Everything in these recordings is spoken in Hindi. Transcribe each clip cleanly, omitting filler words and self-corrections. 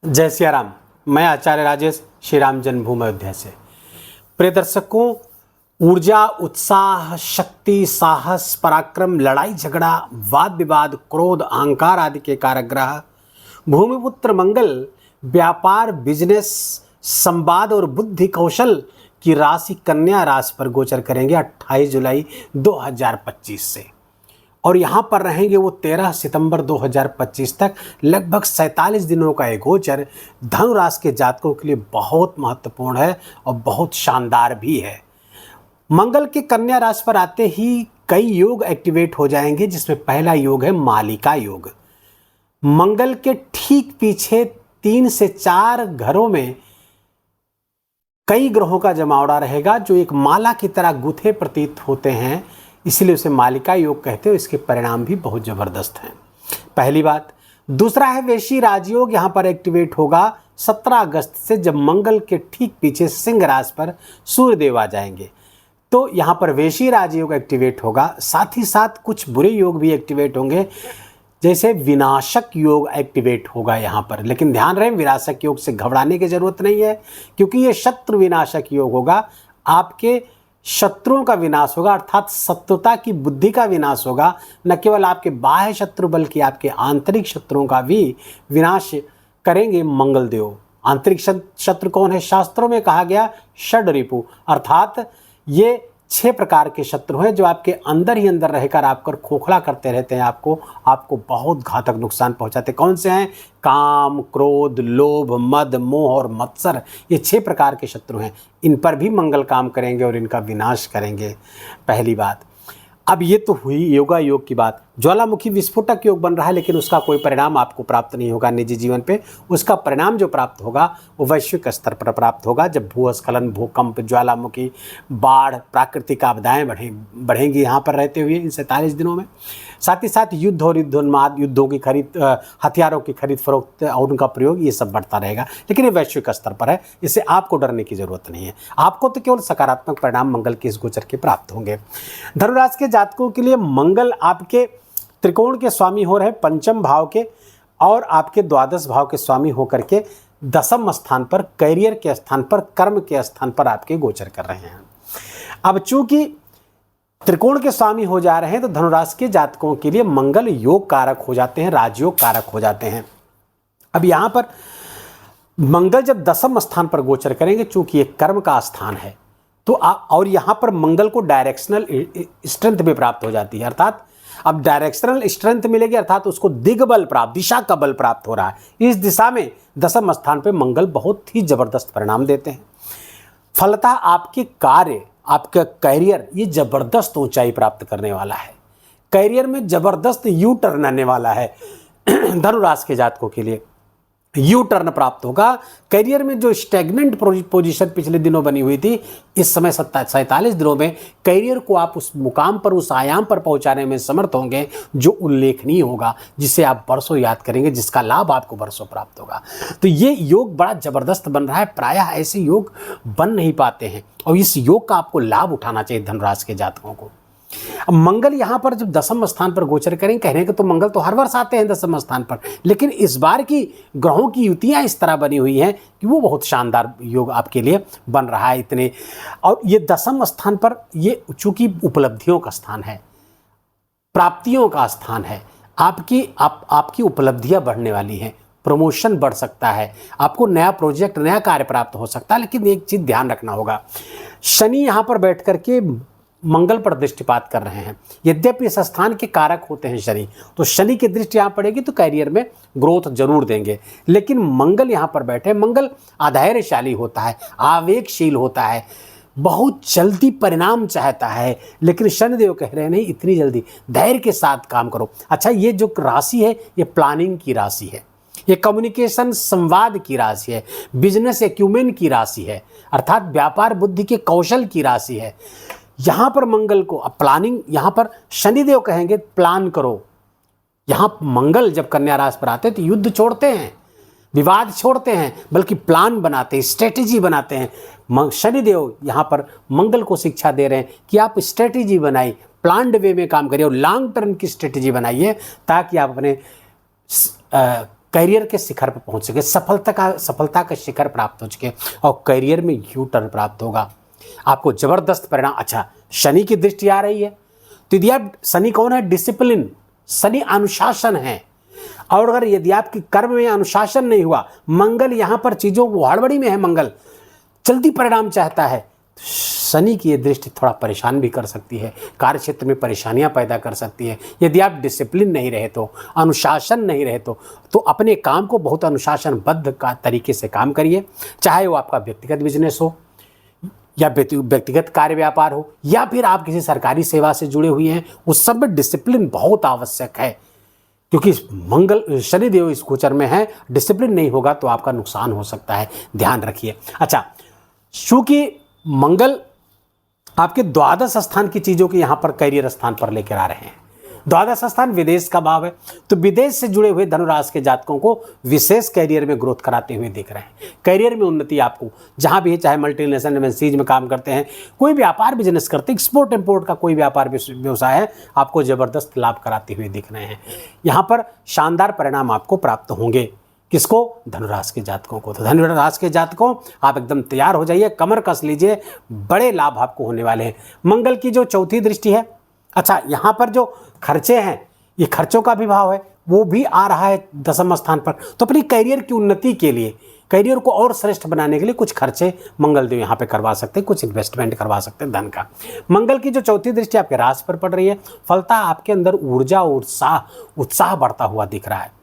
जय सिया राम। मैं आचार्य राजेश श्री राम जन्मभूमि अयोध्या से। प्रिय दर्शकों, ऊर्जा, उत्साह, शक्ति, साहस, पराक्रम, लड़ाई झगड़ा, वाद विवाद, क्रोध, अहंकार आदि के कारक ग्रह भूमिपुत्र मंगल व्यापार, बिजनेस, संवाद और बुद्धि कौशल की राशि कन्या राशि पर गोचर करेंगे 28 जुलाई 2025 से, और यहाँ पर रहेंगे वो 13 सितंबर 2025 तक। लगभग 47 दिनों का एक गोचर धनु राशि के जातकों के लिए बहुत महत्वपूर्ण है और बहुत शानदार भी है। मंगल के कन्या राशि पर आते ही कई योग एक्टिवेट हो जाएंगे, जिसमें पहला योग है मालिका योग। मंगल के ठीक पीछे 3 से 4 घरों में कई ग्रहों का जमावड़ा रहेगा जो एक माला की तरह गुथे प्रतीत होते हैं, इसीलिए उसे मालिका योग कहते हो। इसके परिणाम भी बहुत जबरदस्त हैं, पहली बात। दूसरा है वेशी राजयोग, यहाँ पर एक्टिवेट होगा 17 अगस्त से, जब मंगल के ठीक पीछे सिंह राशि पर सूर्यदेव आ जाएंगे, तो यहाँ पर वेशी राजयोग एक्टिवेट होगा। साथ ही साथ कुछ बुरे योग भी एक्टिवेट होंगे, जैसे विनाशक योग एक्टिवेट होगा यहाँ पर। लेकिन ध्यान रहे, विनाशक योग से घबराने की जरूरत नहीं है, क्योंकि ये शत्रु विनाशक योग होगा। आपके शत्रुओं का विनाश होगा, अर्थात शत्रुता की बुद्धि का विनाश होगा। न केवल आपके बाह्य शत्रु बल्कि आपके आंतरिक शत्रुओं का भी विनाश करेंगे मंगल देव। आंतरिक शत्रु कौन है? शास्त्रों में कहा गया षड रिपु, अर्थात ये 6 प्रकार के शत्रु हैं जो आपके अंदर ही अंदर रहकर आपको खोखला करते रहते हैं, आपको बहुत घातक नुकसान पहुंचाते। कौन से हैं? काम, क्रोध, लोभ, मद, मोह और मत्सर, ये 6 प्रकार के शत्रु हैं। इन पर भी मंगल काम करेंगे और इनका विनाश करेंगे, पहली बात। अब ये तो हुई योगा योग की बात। ज्वालामुखी विस्फोटक योग बन रहा है, लेकिन उसका कोई परिणाम आपको प्राप्त नहीं होगा निजी जीवन पे। उसका परिणाम जो प्राप्त होगा वो वैश्विक स्तर पर प्राप्त होगा, जब भूस्खलन, भूकंप, ज्वालामुखी, बाढ़, प्राकृतिक आपदाएं बढ़ेंगी यहाँ पर रहते हुए इन 47 दिनों में। साथ ही साथ युद्ध और युद्धोन्माद, युद्धों की खरीद, हथियारों की खरीद फरोख्त और उनका प्रयोग, ये सब बढ़ता रहेगा। लेकिन ये वैश्विक स्तर पर है, इससे आपको डरने की जरूरत नहीं है। आपको तो केवल सकारात्मक परिणाम मंगल के इस गोचर के प्राप्त होंगे। धनुराशि के जातकों के लिए मंगल आपके त्रिकोण के स्वामी हो रहे, पंचम भाव के और आपके द्वादश भाव के स्वामी होकर के दसम स्थान पर, कैरियर के स्थान पर, कर्म के स्थान पर आपके गोचर कर रहे हैं। अब चूंकि त्रिकोण के स्वामी हो जा रहे हैं, तो धनुराशि के जातकों के लिए मंगल योग कारक हो जाते हैं, राजयोग कारक हो जाते हैं। अब यहाँ पर मंगल जब दसम स्थान पर गोचर करेंगे, चूंकि ये कर्म का स्थान है, तो और यहाँ पर मंगल को डायरेक्शनल स्ट्रेंथ भी प्राप्त हो जाती है, अर्थात अब डायरेक्शनल स्ट्रेंथ मिलेगी, अर्थात उसको दिग्बल प्राप्त, दिशा का बल प्राप्त हो रहा है। इस दिशा में दसम स्थान पे मंगल बहुत ही जबरदस्त परिणाम देते हैं। फलतः आपके कार्य, आपका कैरियर, ये जबरदस्त ऊंचाई प्राप्त करने वाला है। कैरियर में जबरदस्त यू टर्न आने वाला है धनुराशि के जातकों के लिए। यू टर्न प्राप्त होगा। करियर में जो स्टैग्नेंट पोजीशन पिछले दिनों बनी हुई थी, इस समय 47 दिनों में करियर को आप उस मुकाम पर, उस आयाम पर पहुंचाने में समर्थ होंगे जो उल्लेखनीय होगा, जिसे आप बरसों याद करेंगे, जिसका लाभ आपको बरसों प्राप्त होगा। तो ये योग बड़ा जबरदस्त बन रहा है। प्रायः ऐसे योग बन नहीं पाते हैं और इस योग का आपको लाभ उठाना चाहिए धनुराशि के जातकों को। अब मंगल यहाँ पर जब दसम स्थान पर गोचर करेंगे, कह रहे हैं कि तो मंगल तो हर वर्ष आते हैं दसम स्थान पर, लेकिन इस बार की ग्रहों की युतियाँ इस तरह बनी हुई हैं कि वो बहुत शानदार योग आपके लिए बन रहा है इतने। और ये दसम स्थान पर, ये चूंकि उपलब्धियों का स्थान है, प्राप्तियों का स्थान है, आपकी उपलब्धियां बढ़ने वाली हैं, प्रमोशन बढ़ सकता है, आपको नया प्रोजेक्ट, नया कार्य प्राप्त हो सकता है। लेकिन एक चीज ध्यान रखना होगा, शनि यहाँ पर बैठ करके मंगल पर दृष्टिपात कर रहे हैं। यद्यपि इस स्थान के कारक होते हैं शनि, तो शनि की दृष्टि यहाँ पड़ेगी तो कैरियर में ग्रोथ जरूर देंगे। लेकिन मंगल यहाँ पर बैठे, मंगल अधैर्यशाली होता है, आवेगशील होता है, बहुत जल्दी परिणाम चाहता है। लेकिन शनिदेव कह रहे हैं नहीं, इतनी जल्दी, धैर्य के साथ काम करो। अच्छा, ये जो राशि है ये प्लानिंग की राशि है, ये कम्युनिकेशन, संवाद की राशि है, बिजनेस एक्यूमेन की राशि है, अर्थात व्यापार बुद्धि के कौशल की राशि है। यहाँ पर मंगल को प्लानिंग, यहाँ पर शनिदेव कहेंगे प्लान करो। यहाँ मंगल जब कन्या राशि पर आते हैं तो युद्ध छोड़ते हैं, विवाद छोड़ते हैं, बल्कि प्लान बनाते हैं, स्ट्रेटेजी बनाते हैं। शनिदेव यहाँ पर मंगल को शिक्षा दे रहे हैं कि आप स्ट्रेटेजी बनाइए, प्लान्ड वे में काम करिए और लॉन्ग टर्म की स्ट्रेटेजी बनाइए, ताकि आप अपने करियर के शिखर पर पहुंच सके, सफलता का शिखर प्राप्त हो सके और करियर में यू टर्न प्राप्त होगा। आपको जबरदस्त परिणाम। अच्छा, शनि की दृष्टि आ रही है तो यदि आप, शनि कौन है? डिसिप्लिन, शनि अनुशासन है। और अगर यदि आपकी कर्म में अनुशासन नहीं हुआ, मंगल यहां पर चीजों को हड़बड़ी में है, मंगल जल्दी परिणाम चाहता है, शनि की ये दृष्टि थोड़ा परेशान भी कर सकती है, कार्य क्षेत्र में परेशानियां पैदा कर सकती है। यदि आप डिसिप्लिन नहीं रहे तो, अनुशासन नहीं रहे तो अपने काम को बहुत अनुशासनबद्ध का तरीके से काम करिए। चाहे वो आपका व्यक्तिगत बिजनेस हो या व्यक्तिगत कार्य व्यापार हो या फिर आप किसी सरकारी सेवा से जुड़े हुए हैं, उस सब में डिसिप्लिन बहुत आवश्यक है, क्योंकि मंगल शनिदेव इस गोचर में है। डिसिप्लिन नहीं होगा तो आपका नुकसान हो सकता है, ध्यान रखिए। अच्छा, चूंकि मंगल आपके द्वादश स्थान की चीजों के यहां पर करियर स्थान पर लेकर आ रहे हैं, द्वादश स्थान विदेश का भाव है, तो विदेश से जुड़े हुए धनुराशि के जातकों को विशेष करियर में ग्रोथ कराते हुए दिख रहे हैं। करियर में उन्नति आपको जहां भी है, चाहे मल्टीनेशनल एमएनसीज में काम करते हैं, कोई व्यापार बिजनेस करते हैं, एक्सपोर्ट इंपोर्ट का कोई व्यापार व्यवसाय है, आपको जबरदस्त लाभ कराते हुए दिख रहे हैं। यहाँ पर शानदार परिणाम आपको प्राप्त होंगे। किसको? धनुराशि के जातकों को। तो धनुराशि के जातकों, आप एकदम तैयार हो जाइए, कमर कस लीजिए, बड़े लाभ आपको होने वाले हैं। मंगल की जो चौथी दृष्टि है, अच्छा यहाँ पर जो खर्चे हैं, ये खर्चों का भी भाव है, वो भी आ रहा है दसम स्थान पर। तो अपनी करियर की उन्नति के लिए, करियर को और श्रेष्ठ बनाने के लिए कुछ खर्चे मंगलदेव यहाँ पे करवा सकते हैं, कुछ इन्वेस्टमेंट करवा सकते हैं धन का। मंगल की जो चौथी दृष्टि आपके राशि पर पड़ रही है, फलता आपके अंदर ऊर्जा, उत्साह बढ़ता हुआ दिख रहा है।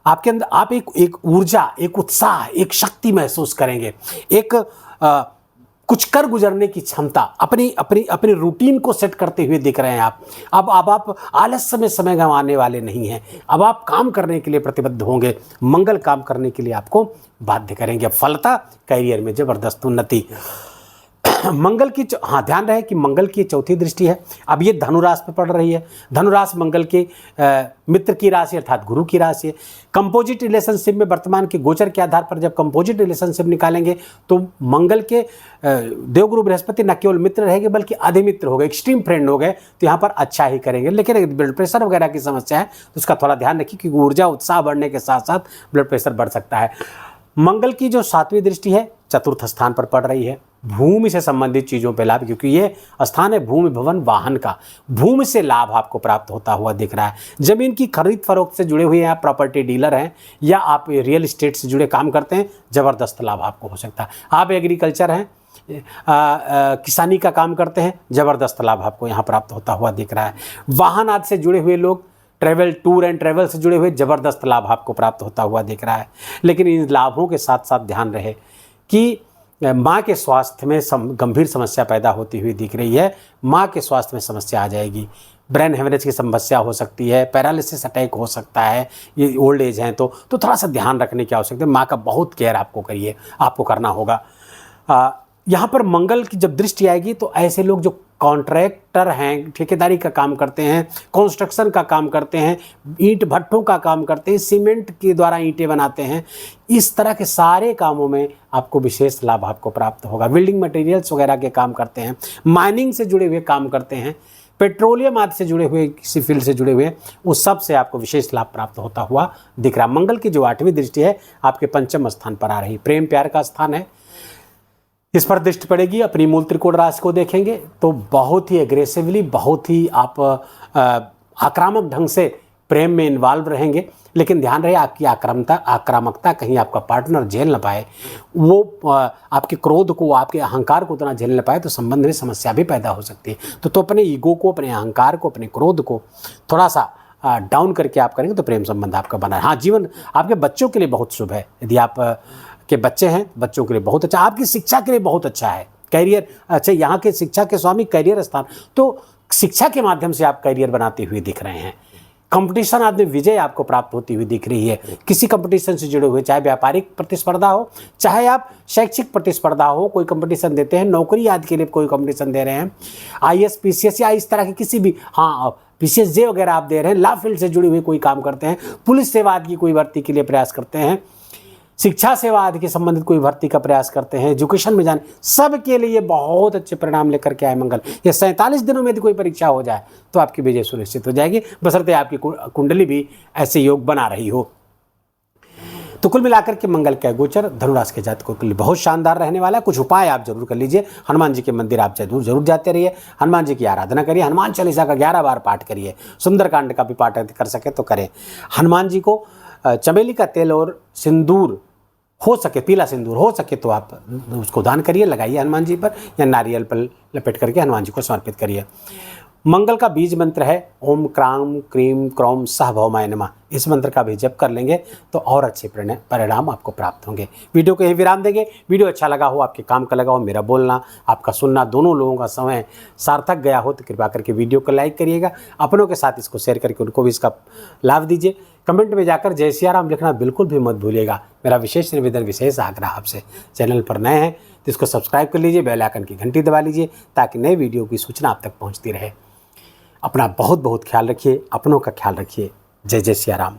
आपके अंदर आप एक ऊर्जा, एक उत्साह, एक शक्ति महसूस करेंगे, एक कुछ कर गुजरने की क्षमता, अपनी रूटीन को सेट करते हुए दिख रहे हैं आप। अब आप आलस्य में समय गंवाने वाले नहीं हैं, अब आप काम करने के लिए प्रतिबद्ध होंगे। मंगल काम करने के लिए आपको बाध्य करेंगे। फलता करियर में जबरदस्त उन्नति। मंगल की, हाँ ध्यान रहे कि मंगल की चौथी दृष्टि है, अब ये धनुराशि पर पड़ रही है। धनुराशि मंगल के मित्र की राशि अर्थात गुरु की राशि है। कंपोजिट रिलेशनशिप में वर्तमान के गोचर के आधार पर जब कंपोजिट रिलेशनशिप निकालेंगे तो मंगल के देवगुरु बृहस्पति न केवल मित्र रहेंगे बल्कि अधिमित्र हो गए, एक्सट्रीम फ्रेंड हो गए, तो यहाँ पर अच्छा ही करेंगे। लेकिन अगर ब्लड प्रेशर वगैरह की समस्या है तो उसका थोड़ा ध्यान रखिए, क्योंकि ऊर्जा उत्साह बढ़ने के साथ साथ ब्लड प्रेशर बढ़ सकता है। मंगल की जो सातवीं दृष्टि है चतुर्थ स्थान पर पड़ रही है। भूमि से संबंधित चीज़ों पे लाभ, क्योंकि ये स्थान है भूमि भवन वाहन का, भूमि से लाभ आपको प्राप्त होता हुआ दिख रहा है। जमीन की खरीद फरोख्त से जुड़े हुए हैं आप, प्रॉपर्टी डीलर हैं या आप रियल एस्टेट से जुड़े काम करते हैं, जबरदस्त लाभ आपको हो सकता है। आप एग्रीकल्चर हैं, किसानी का काम करते हैं, जबरदस्त लाभ आपको यहाँ प्राप्त होता हुआ दिख रहा है। वाहन आदि से जुड़े हुए लोग, ट्रैवल, टूर एंड ट्रैवल से जुड़े हुए, जबरदस्त लाभ आपको प्राप्त होता हुआ दिख रहा है। लेकिन इन लाभों के साथ साथ ध्यान रहे कि माँ के स्वास्थ्य में गंभीर समस्या पैदा होती हुई दिख रही है। माँ के स्वास्थ्य में समस्या आ जाएगी, ब्रेन हेमरेज की समस्या हो सकती है, पैरालिसिस अटैक हो सकता है, ये ओल्ड एज हैं तो थोड़ा सा ध्यान रखने की आवश्यकता है। माँ का बहुत केयर आपको करना होगा। यहाँ पर मंगल की जब दृष्टि आएगी तो ऐसे लोग जो कॉन्ट्रैक्टर हैं, ठेकेदारी का काम करते हैं, कंस्ट्रक्शन का काम करते हैं, ईंट भट्ठों का काम करते हैं, सीमेंट के द्वारा ईंटें बनाते हैं, इस तरह के सारे कामों में आपको विशेष लाभ आपको प्राप्त होगा। बिल्डिंग मटेरियल्स वगैरह के काम करते हैं, माइनिंग से जुड़े हुए काम करते हैं, पेट्रोलियम आदि से जुड़े हुए, किसी फील्ड से जुड़े हुए, उस सब से आपको विशेष लाभ प्राप्त होता हुआ दिख रहा है। मंगल की जो आठवीं दृष्टि है आपके पंचम स्थान पर आ रही, प्रेम प्यार का स्थान है, इस पर दृष्टि पड़ेगी। अपनी मूल त्रिकोण राशि को देखेंगे तो बहुत ही एग्रेसिवली, बहुत ही आप आक्रामक ढंग से प्रेम में इन्वॉल्व रहेंगे। लेकिन ध्यान रहे आपकी आक्रामकता कहीं आपका पार्टनर झेल न पाए, वो आपके क्रोध को, आपके अहंकार को उतना झेल न पाए तो संबंध में समस्या भी पैदा हो सकती है। तो अपने ईगो को, अपने अहंकार को, अपने क्रोध को थोड़ा सा डाउन करके आप करेंगे तो प्रेम संबंध आपका बना है। हाँ, जीवन आपके बच्चों के लिए बहुत शुभ है। यदि आप के बच्चे हैं, बच्चों के लिए बहुत अच्छा, आपकी शिक्षा के लिए बहुत अच्छा है। करियर, अच्छा यहाँ के शिक्षा के स्वामी करियर स्थान, तो शिक्षा के माध्यम से आप करियर बनाते हुए दिख रहे हैं। कंपटीशन आदि में विजय आपको प्राप्त होती हुई दिख रही है। किसी कंपटीशन से जुड़े हुए, चाहे व्यापारिक प्रतिस्पर्धा हो, चाहे आप शैक्षिक प्रतिस्पर्धा हो, कोई कंपटीशन देते हैं, नौकरी आदि के लिए कोई कंपटीशन दे रहे हैं, IAS PCS या इस तरह के किसी भी, हाँ PCSJ वगैरह आप दे रहे हैं, लॉ फील्ड से जुड़े हुए कोई काम करते हैं, पुलिस सेवा आदि की कोई भर्ती के लिए प्रयास करते हैं, शिक्षा सेवा आदि के संबंधित कोई भर्ती का प्रयास करते हैं, एजुकेशन में जाने, सब के लिए बहुत अच्छे परिणाम लेकर के आए मंगल। ये 47 दिनों में यदि कोई परीक्षा हो जाए तो आपकी विजय सुनिश्चित हो जाएगी, बशर्ते आपकी कुंडली भी ऐसे योग बना रही हो। तो कुल मिलाकर के मंगल का गोचर धनुराशि के जातकों के लिए बहुत शानदार रहने वाला है। कुछ उपाय आप जरूर कर लीजिए। हनुमान जी के मंदिर आप जरूर जाते रहिए, हनुमान जी की आराधना करिए, हनुमान चालीसा का 11 बार पाठ करिए, सुंदरकांड का भी पाठ कर सके तो करें। हनुमान जी को चमेली का तेल और सिंदूर, हो सके पीला सिंदूर हो सके तो आप उसको दान करिए, लगाइए हनुमान जी पर, या नारियल पर लपेट करके हनुमान जी को समर्पित करिए। मंगल का बीज मंत्र है ओम क्राम क्रीम क्रौम सह भौमाय नमः। इस मंत्र का भी जप कर लेंगे तो और अच्छे परिणाम आपको प्राप्त होंगे। वीडियो को यही विराम देंगे। वीडियो अच्छा लगा हो, आपके काम का लगा हो, मेरा बोलना आपका सुनना दोनों लोगों का समय सार्थक गया हो तो कृपा करके वीडियो को लाइक करिएगा, अपनों के साथ इसको शेयर करके उनको भी इसका लाभ दीजिए। कमेंट में जाकर जय सिया राम लिखना बिल्कुल भी मत भूलिएगा। मेरा विशेष निवेदन, विशेष आग्रह आपसे, चैनल पर नए हैं तो इसको सब्सक्राइब कर लीजिए, बेल आइकन की घंटी दबा लीजिए ताकि नए वीडियो की सूचना आप तक पहुंचती रहे। अपना बहुत बहुत ख्याल रखिए, अपनों का ख्याल रखिए। जय जय सिया राम।